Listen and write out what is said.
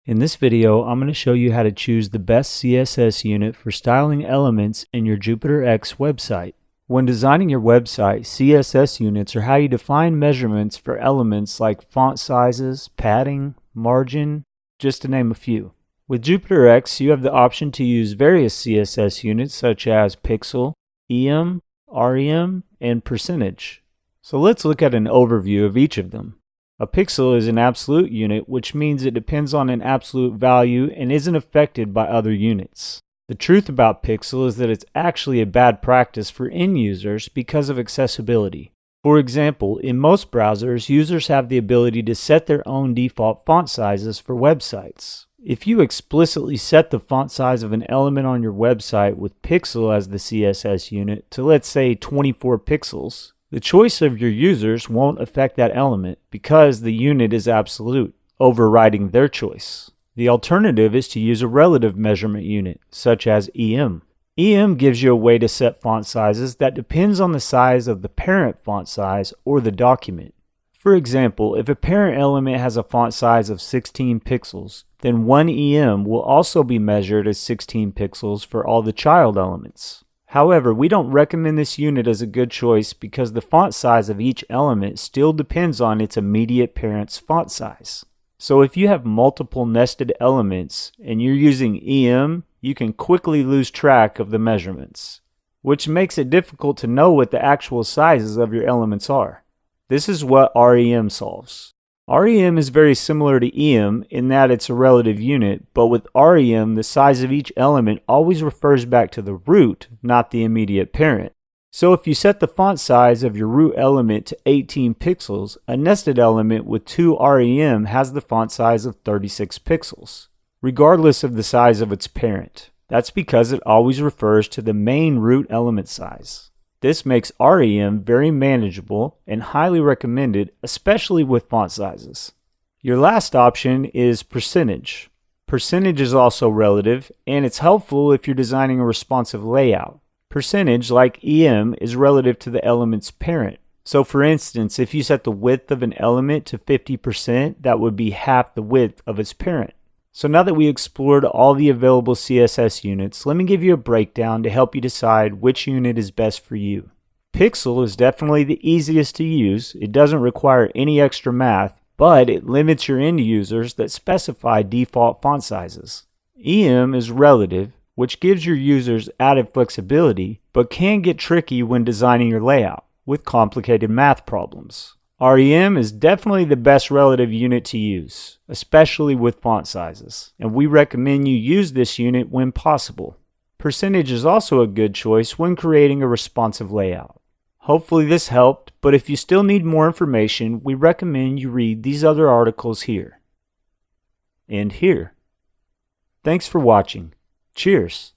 In this video, I'm going to show you how to choose the best CSS unit for styling elements in your JupyterX website. When designing your website, CSS units are how you define measurements for elements like font sizes, padding, margin, just to name a few. With JupyterX, you have the option to use various CSS units such as pixel, em, rem, and percentage. So let's look at an overview of each of them. A pixel is an absolute unit, which means it depends on an absolute value and isn't affected by other units. The truth about pixel is that it's actually a bad practice for end users because of accessibility. For example, in most browsers, users have the ability to set their own default font sizes for websites. If you explicitly set the font size of an element on your website with pixel as the CSS unit to, let's say, 24 pixels, the choice of your users won't affect that element because the unit is absolute, overriding their choice. The alternative is to use a relative measurement unit, such as em. Em gives you a way to set font sizes that depends on the size of the parent font size or the document. For example, if a parent element has a font size of 16 pixels, then one em will also be measured as 16 pixels for all the child elements. However, we don't recommend this unit as a good choice because the font size of each element still depends on its immediate parent's font size. So if you have multiple nested elements and you're using em, you can quickly lose track of the measurements, which makes it difficult to know what the actual sizes of your elements are. This is what rem solves. Rem is very similar to em in that it's a relative unit, but with rem, the size of each element always refers back to the root, not the immediate parent. So if you set the font size of your root element to 18 pixels, a nested element with 2 rem has the font size of 36 pixels, regardless of the size of its parent. That's because it always refers to the main root element size. This makes rem very manageable and highly recommended, especially with font sizes. Your last option is percentage. Percentage is also relative, and it's helpful if you're designing a responsive layout. Percentage, like em, is relative to the element's parent. So for instance, if you set the width of an element to 50%, that would be half the width of its parent. So now that we explored all the available CSS units, let me give you a breakdown to help you decide which unit is best for you. Pixel is definitely the easiest to use. It doesn't require any extra math, but it limits your end users that specify default font sizes. Em is relative, which gives your users added flexibility, but can get tricky when designing your layout with complicated math problems. Rem is definitely the best relative unit to use, especially with font sizes, and we recommend you use this unit when possible. Percentage is also a good choice when creating a responsive layout. Hopefully this helped, but if you still need more information, we recommend you read these other articles here and here. Thanks for watching. Cheers!